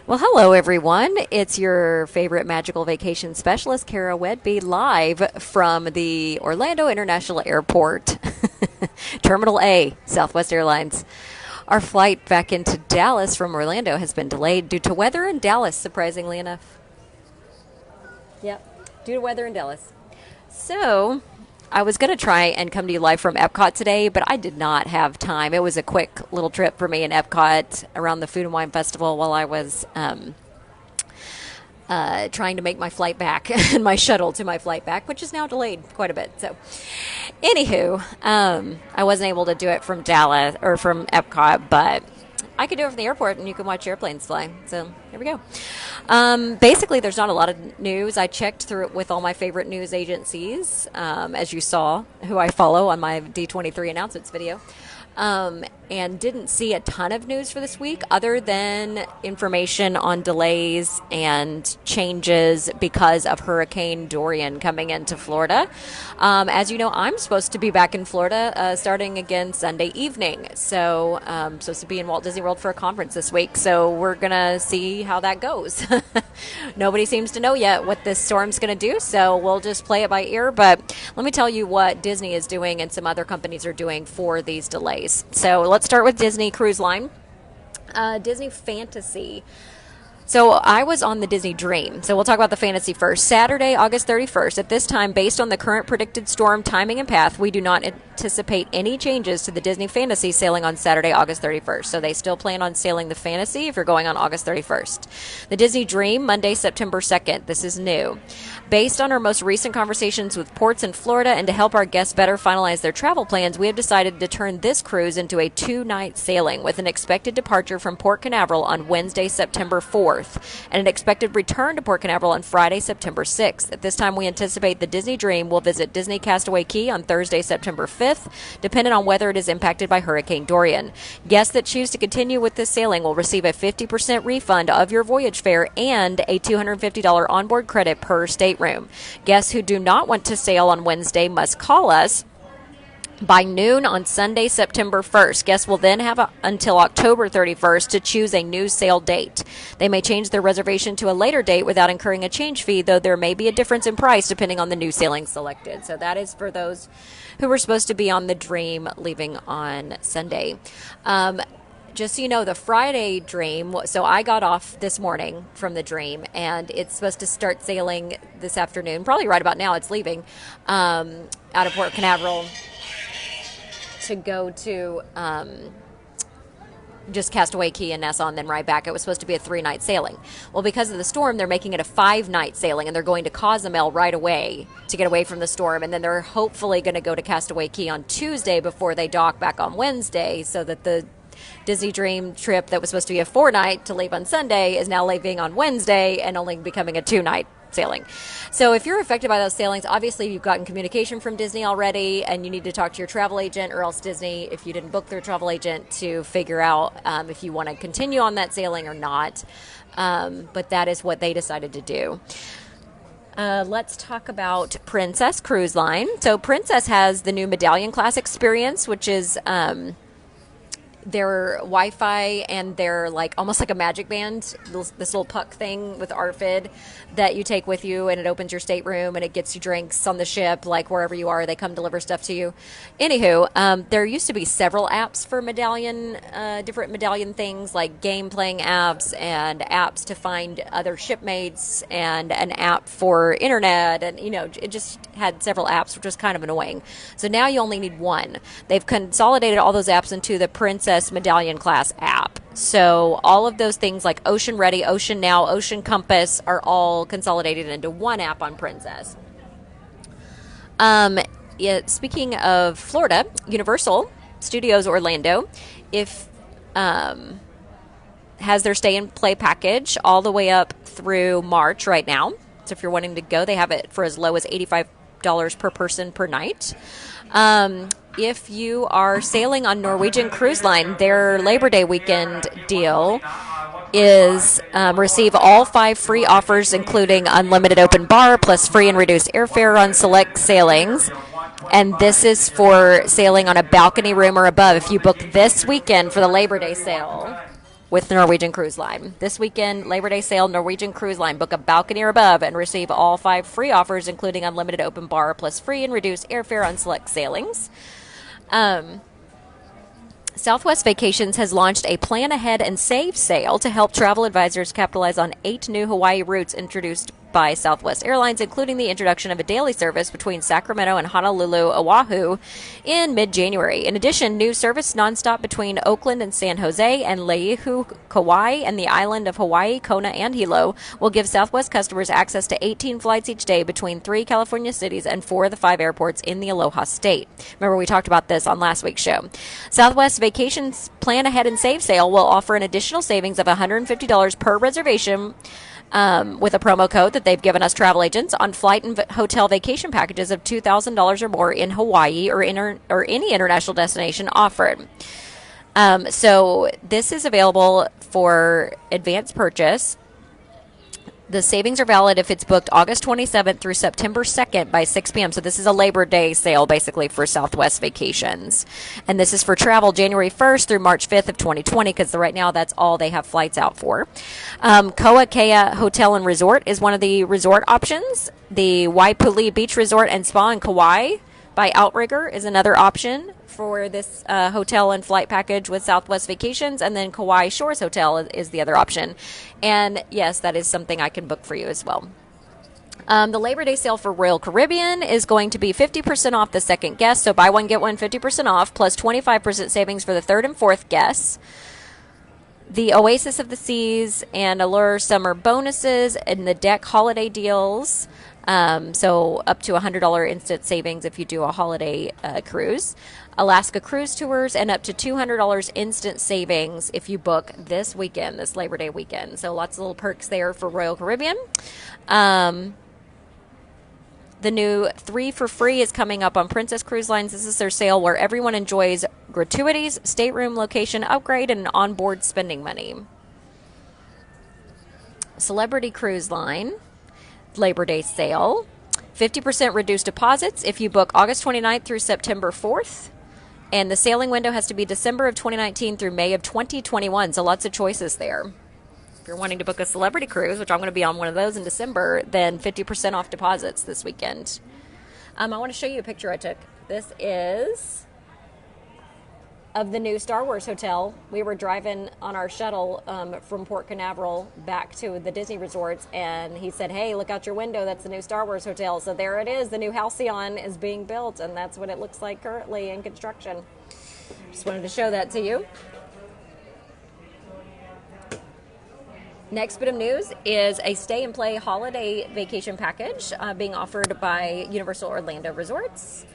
Well, hello, everyone. It's your favorite magical vacation specialist, Kara Wedby, live from the Orlando International Airport, Terminal A, Southwest Airlines. Our flight back into Dallas from Orlando has been delayed due to weather in Dallas, surprisingly enough. Yep, due to weather in Dallas. So, I was going to try and come to you live from Epcot today, but I did not have time. It was a quick little trip for me in Epcot around the Food and Wine Festival while I was trying to make my flight back and my shuttle to my flight back, which is now delayed quite a bit. So, anywho, I wasn't able to do it from Dallas or from Epcot, but I could do it from the airport, and you can watch airplanes fly. So here we go. Basically, there's not a lot of news. I checked through it with all my favorite news agencies, as you saw, who I follow on my D23 announcements video, and didn't see a ton of news for this week other than information on delays and changes because of Hurricane Dorian coming into Florida. As you know, I'm supposed to be back in Florida starting again Sunday evening. So I'm supposed to be in Walt Disney World for a conference this week. So we're going to see how that goes. Nobody seems to know yet what this storm's going to do. So we'll just play it by ear. But let me tell you what Disney is doing and some other companies are doing for these delays. So let's start with Disney Cruise Line. Disney Fantasy. So I was on the Disney Dream. So we'll talk about the Fantasy first. Saturday, August 31st. At this time, based on the current predicted storm timing and path, we do not anticipate any changes to the Disney Fantasy sailing on Saturday, August 31st. So they still plan on sailing the Fantasy if you're going on August 31st. The Disney Dream, Monday, September 2nd. This is new. Based on our most recent conversations with ports in Florida and to help our guests better finalize their travel plans, we have decided to turn this cruise into a 2-night sailing with an expected departure from Port Canaveral on Wednesday, September 4th, and an expected return to Port Canaveral on Friday, September 6th. At this time, we anticipate the Disney Dream will visit Disney Castaway Cay on Thursday, September 5th, depending on whether it is impacted by Hurricane Dorian. Guests that choose to continue with this sailing will receive a 50% refund of your voyage fare and a $250 onboard credit per stateroom. Guests who do not want to sail on Wednesday must call us by noon on Sunday, September 1st. Guests will then have until October 31st to choose a new sail date. They may change their reservation to a later date without incurring a change fee, though there may be a difference in price depending on the new sailing selected. So that is for those who were supposed to be on the Dream leaving on Sunday. Just so you know, the Friday Dream, so I got off this morning from the Dream, and it's supposed to start sailing this afternoon, probably right about now it's leaving, out of Port Canaveral to go to just Castaway Cay and Nassau and then right back. It was supposed to be a 3-night sailing. Well, because of the storm, they're making it a 5-night sailing, and they're going to Cozumel right away to get away from the storm, and then they're hopefully going to go to Castaway Cay on Tuesday before they dock back on Wednesday, so that the Disney Dream trip that was supposed to be a 4-night to leave on Sunday is now leaving on Wednesday and only becoming a 2-night sailing. So if you're affected by those sailings, obviously you've gotten communication from Disney already, and you need to talk to your travel agent, or else Disney, if you didn't book their travel agent, to figure out if you want to continue on that sailing or not. But that is what they decided to do. Let's talk about Princess Cruise Line. So Princess has the new Medallion Class experience, which is their Wi-Fi and their almost like a magic band, this little puck thing with ARFID that you take with you, and it opens your stateroom and it gets you drinks on the ship, like wherever you are, they come deliver stuff to you. Anywho, there used to be several apps for Medallion, different Medallion things, like game playing apps and apps to find other shipmates and an app for internet, and it just had several apps, which was kind of annoying. So now you only need one. They've consolidated all those apps into the Princess Medallion Class app. So all of those things like Ocean Ready, Ocean Now, Ocean Compass are all consolidated into one app on Princess. Speaking of Florida, Universal Studios Orlando, has their stay and play package all the way up through March right now. So if you're wanting to go, they have it for as low as $85 per person per night. If you are sailing on Norwegian Cruise Line, their Labor Day weekend deal is receive all 5 free offers, including unlimited open bar plus free and reduced airfare on select sailings. And this is for sailing on a balcony room or above. If you book this weekend for the Labor Day sale, with Norwegian Cruise Line. This weekend, Labor Day sale, Norwegian Cruise Line. Book a balcony or above and receive all 5 free offers, including unlimited open bar plus free and reduced airfare on select sailings. Southwest Vacations has launched a Plan Ahead and Save sale to help travel advisors capitalize on 8 new Hawaii routes introduced by Southwest Airlines, including the introduction of a daily service between Sacramento and Honolulu, Oahu in mid-January. In addition, new service nonstop between Oakland and San Jose and Laihu, Kauai, and the island of Hawaii, Kona, and Hilo will give Southwest customers access to 18 flights each day between 3 California cities and 4 of the 5 airports in the Aloha State. Remember, we talked about this on last week's show. Southwest Vacations Plan Ahead and Save sale will offer an additional savings of $150 per reservation with a promo code that they've given us travel agents on flight and hotel vacation packages of $2,000 or more in Hawaii or any international destination offered. So this is available for advance purchase. The savings are valid if it's booked August 27th through September 2nd by 6 p.m. So this is a Labor Day sale, basically, for Southwest Vacations. And this is for travel January 1st through March 5th of 2020, because right now that's all they have flights out for. Koa Hotel and Resort is one of the resort options. The Waipuli Beach Resort and Spa in Kauai by Outrigger is another option for this hotel and flight package with Southwest Vacations, and then Kauai Shores Hotel is the other option. And yes, that is something I can book for you as well. The Labor Day sale for Royal Caribbean is going to be 50% off the second guest, so buy one, get one 50% off, plus 25% savings for the third and fourth guests. The Oasis of the Seas and Allure Summer bonuses and the deck holiday deals. So up to $100 instant savings if you do a holiday cruise. Alaska Cruise Tours, and up to $200 instant savings if you book this weekend, this Labor Day weekend. So lots of little perks there for Royal Caribbean. The new 3 for free is coming up on Princess Cruise Lines. This is their sale where everyone enjoys gratuities, stateroom location upgrade, and onboard spending money. Celebrity Cruise Line Labor Day sale. 50% reduced deposits if you book August 29th through September 4th. And the sailing window has to be December of 2019 through May of 2021. So lots of choices there. If you're wanting to book a celebrity cruise, which I'm going to be on one of those in December, then 50% off deposits this weekend. I want to show you a picture I took. This is of the new Star Wars hotel. We were driving on our shuttle from Port Canaveral back to the Disney resorts, and he said, hey, look out your window, that's the new Star Wars hotel. So there it is, the new Halcyon is being built, and that's what it looks like currently in construction. Just wanted to show that to you. Next bit of news is a stay and play holiday vacation package being offered by Universal Orlando Resorts.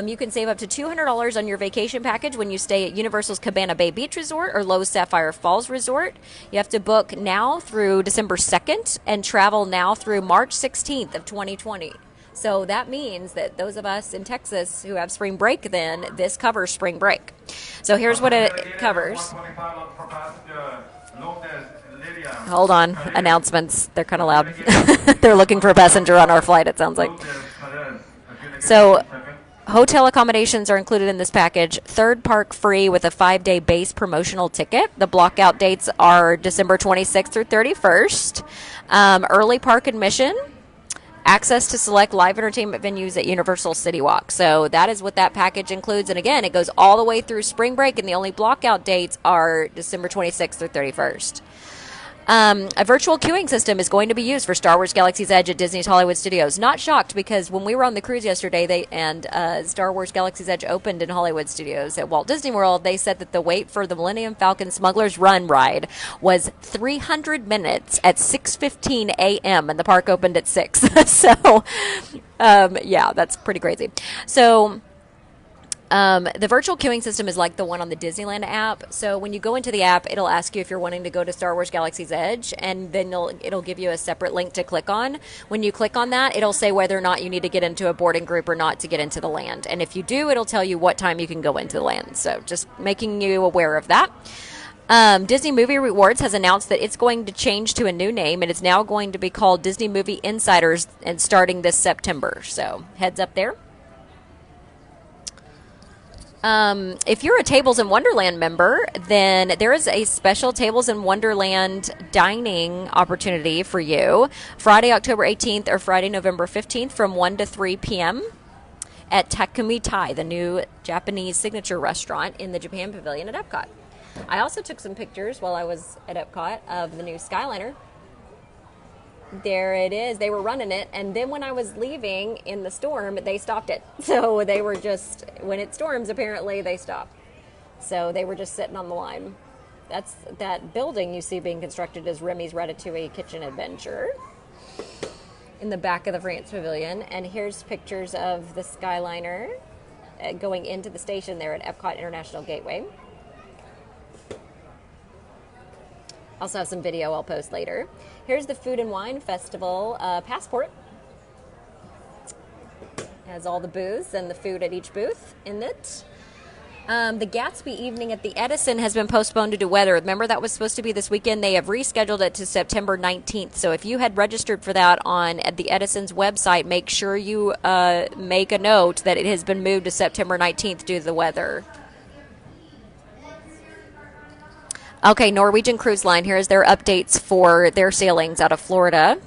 You can save up to $200 on your vacation package when you stay at Universal's Cabana Bay Beach Resort or Lowe's Sapphire Falls Resort. You have to book now through December 2nd and travel now through March 16th of 2020. So that means that those of us in Texas who have spring break, then this covers spring break. So here's what it covers. Hold on. Announcements. They're kind of loud. They're looking for a passenger on our flight, it sounds like. So hotel accommodations are included in this package. Third park free with a 5-day base promotional ticket. The blockout dates are December 26th through 31st. Early park admission. Access to select live entertainment venues at Universal City Walk. So that is what that package includes. And again, it goes all the way through spring break, and the only blockout dates are December 26th through 31st. A virtual queuing system is going to be used for Star Wars Galaxy's Edge at Disney's Hollywood Studios. Not shocked, because when we were on the cruise yesterday, Star Wars Galaxy's Edge opened in Hollywood Studios at Walt Disney World. They said that the wait for the Millennium Falcon Smuggler's Run ride was 300 minutes at 6:15 a.m. and the park opened at 6. So, yeah, that's pretty crazy. So the virtual queuing system is like the one on the Disneyland app. So when you go into the app, it'll ask you if you're wanting to go to Star Wars Galaxy's Edge, and then it'll give you a separate link to click on. When you click on that, it'll say whether or not you need to get into a boarding group or not to get into the land. And if you do, it'll tell you what time you can go into the land. So just making you aware of that. Disney Movie Rewards has announced that it's going to change to a new name, and it's now going to be called Disney Movie Insiders, and starting this September. So heads up there. If you're a Tables in Wonderland member, then there is a special Tables in Wonderland dining opportunity for you Friday, October 18th or Friday, November 15th from 1 to 3 p.m. at Takumi Thai, the new Japanese signature restaurant in the Japan Pavilion at Epcot. I also took some pictures while I was at Epcot of the new Skyliner. There it is. They were running it, and then when I was leaving in the storm, they stopped it. So they were just, when it storms, apparently they stop. So they were just sitting on the line. That's that building you see being constructed is Remy's Ratatouille Kitchen Adventure in the back of the France Pavilion. And here's pictures of the Skyliner going into the station there at Epcot International Gateway. Also have some video I'll post later. Here's the Food and Wine Festival passport. Has all the booths and the food at each booth in it. The Gatsby evening at the Edison has been postponed due to weather. Remember that was supposed to be this weekend. They have rescheduled it to September 19th. So if you had registered for that at the Edison's website, make sure you make a note that it has been moved to September 19th due to the weather. Okay, Norwegian Cruise Line, here's their updates for their sailings out of Florida.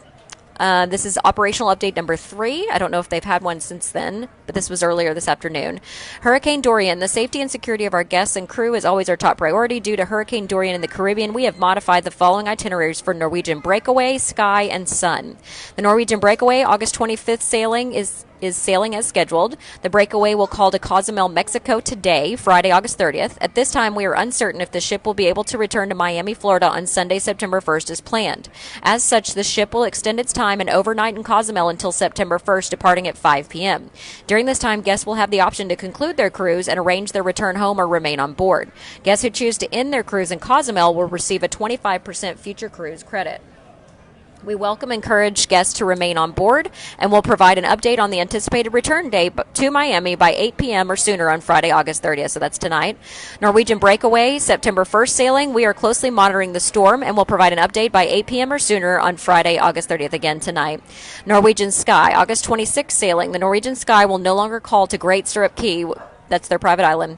This is operational update number 3. I don't know if they've had one since then, but this was earlier this afternoon. Hurricane Dorian. The safety and security of our guests and crew is always our top priority. Due to Hurricane Dorian in the Caribbean, we have modified the following itineraries for Norwegian Breakaway, Sky, and Sun. The Norwegian Breakaway, August 25th sailing is sailing as scheduled. The Breakaway will call to Cozumel, Mexico today, Friday, August 30th. At this time, we are uncertain if the ship will be able to return to Miami, Florida on Sunday, September 1st as planned. As such, the ship will extend its time and overnight in Cozumel until September 1st, departing at 5 p.m. During this time, guests will have the option to conclude their cruise and arrange their return home or remain on board. Guests who choose to end their cruise in Cozumel will receive a 25% future cruise credit. We welcome and encourage guests to remain on board and will provide an update on the anticipated return date to Miami by 8 p.m. or sooner on Friday, August 30th. So that's tonight. Norwegian Breakaway, September 1st sailing. We are closely monitoring the storm and will provide an update by 8 p.m. or sooner on Friday, August 30th, again tonight. Norwegian Sky, August 26th sailing. The Norwegian Sky will no longer call to Great Stirrup Cay. That's their private island.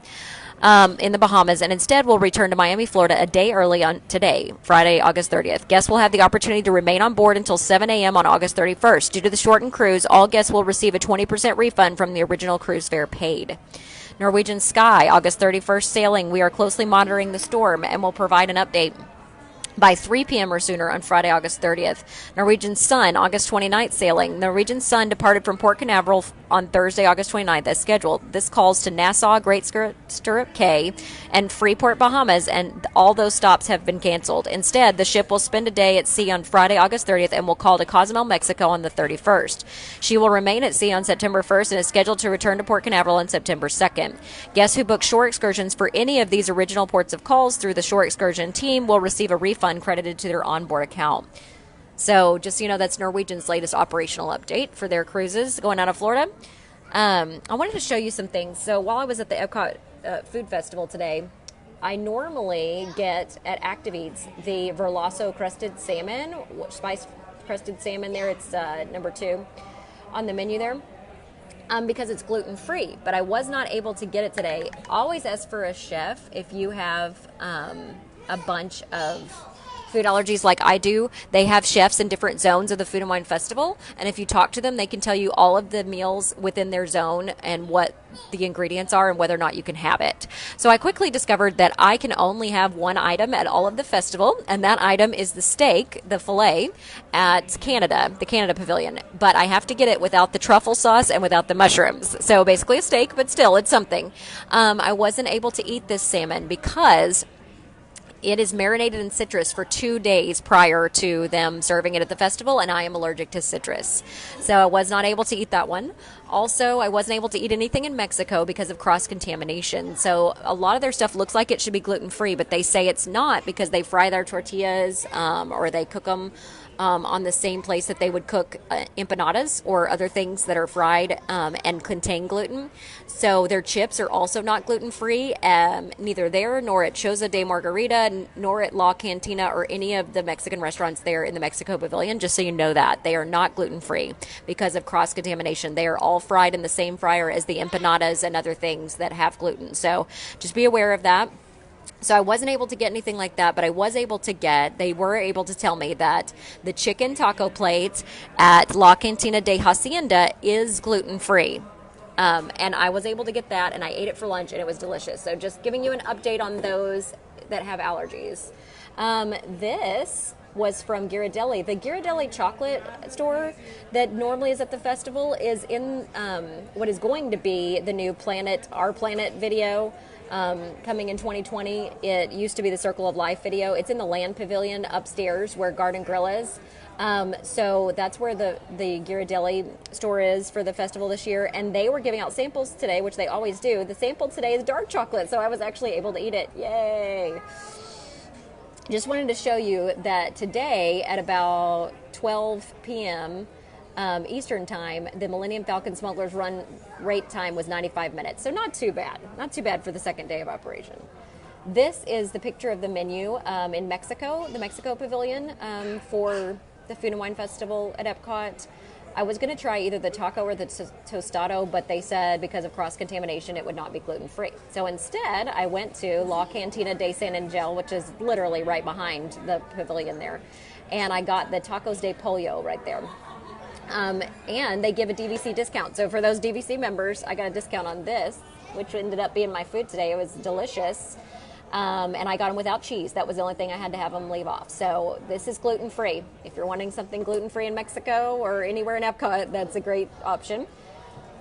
In the Bahamas, and instead will return to Miami, Florida a day early on today, Friday, August 30th. Guests will have the opportunity to remain on board until 7 a.m. on August 31st. Due to the shortened cruise, all guests will receive a 20% refund from the original cruise fare paid. Norwegian Sky, August 31st sailing. We are closely monitoring the storm and will provide an update by 3 p.m. or sooner on Friday, August 30th. Norwegian Sun, August 29th sailing. Norwegian Sun departed from Port Canaveral on Thursday, August 29th as scheduled. This calls to Nassau, Great Stirrup Cay, and Freeport, Bahamas, and all those stops have been canceled. Instead, the ship will spend a day at sea on Friday, August 30th, and will call to Cozumel, Mexico on the 31st. She will remain at sea on September 1st and is scheduled to return to Port Canaveral on September 2nd. Guests who book shore excursions for any of these original ports of calls through the shore excursion team will receive a refund credited to their onboard account. So just so you know, that's Norwegian's latest operational update for their cruises going out of Florida. I wanted to show you some things. So while I was at the Epcot Food Festival today, I normally get at Active Eats the Verlasso crusted salmon, spice crusted salmon there. It's number 2 on the menu there. Because it's gluten-free, but I was not able to get it today. Always ask for a chef if you have a bunch of food allergies like I do. They have chefs in different zones of the Food and Wine Festival, and if you talk to them, they can tell you all of the meals within their zone and what the ingredients are and whether or not you can have it. So I quickly discovered that I can only have one item at all of the festival, and that item is the steak, the filet, at Canada, the Canada Pavilion. But I have to get it without the truffle sauce and without the mushrooms. So basically a steak, but still, it's something. I wasn't able to eat this salmon because it is marinated in citrus for 2 days prior to them serving it at the festival, and I am allergic to citrus. So I was not able to eat that one. Also, I wasn't able to eat anything in Mexico because of cross-contamination. So a lot of their stuff looks like it should be gluten-free, but they say it's not because they fry their tortillas or they cook them on the same place that they would cook empanadas or other things that are fried and contain gluten. So their chips are also not gluten-free, neither there nor at Choza de Margarita, gluten, nor at La Cantina or any of the Mexican restaurants there in the Mexico Pavilion, just so you know that. They are not gluten-free because of cross-contamination. They are all fried in the same fryer as the empanadas and other things that have gluten. So just be aware of that. So I wasn't able to get anything like that, but I was able to get, they were able to tell me that the chicken taco plate at La Cantina de Hacienda is gluten-free. And I was able to get that, and I ate it for lunch, and it was delicious. So just giving you an update on those that have allergies. This was from Ghirardelli. The Ghirardelli chocolate store that normally is at the festival is in what is going to be the new Planet, Our Planet video. Coming in 2020. It used to be the Circle of Life video. It's in the Land Pavilion upstairs where Garden Grill is. So that's where the Ghirardelli store is for the festival this year. And they were giving out samples today, which they always do. The sample today is dark chocolate, so I was actually able to eat it. Yay! Just wanted to show you that today at about 12 p.m., Eastern time, the Millennium Falcon Smuggler's run rate time was 95 minutes. So not too bad. Not too bad for the second day of operation. This is the picture of the menu in Mexico, the Mexico Pavilion for the Food and Wine Festival at Epcot. I was going to try either the taco or the tostado, but they said because of cross-contamination it would not be gluten-free. So instead, I went to La Cantina de San Angel, which is literally right behind the pavilion there, and I got the tacos de pollo right there. And they give a DVC discount. So for those DVC members, I got a discount on this, which ended up being my food today. It was delicious. And I got them without cheese. That was the only thing I had to have them leave off. So this is gluten-free. If you're wanting something gluten-free in Mexico or anywhere in Epcot, that's a great option.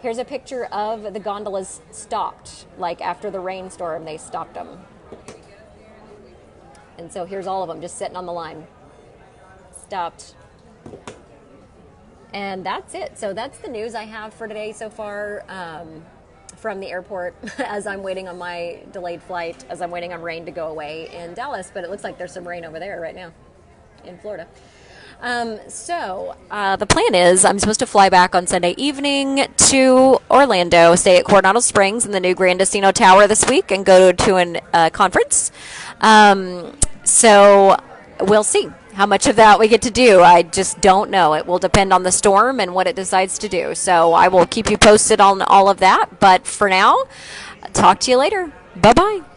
Here's a picture of the gondolas stopped. Like after the rainstorm, they stopped them. And so here's all of them just sitting on the line. Stopped. And that's it. So that's the news I have for today so far from the airport as I'm waiting on my delayed flight, as I'm waiting on rain to go away in Dallas. But it looks like there's some rain over there right now in Florida. The plan is I'm supposed to fly back on Sunday evening to Orlando, stay at Coronado Springs in the new Grand Casino Tower this week, and go to a conference. So we'll see how much of that we get to do. I just don't know. It will depend on the storm and what it decides to do. So I will keep you posted on all of that. But for now, talk to you later. Bye-bye.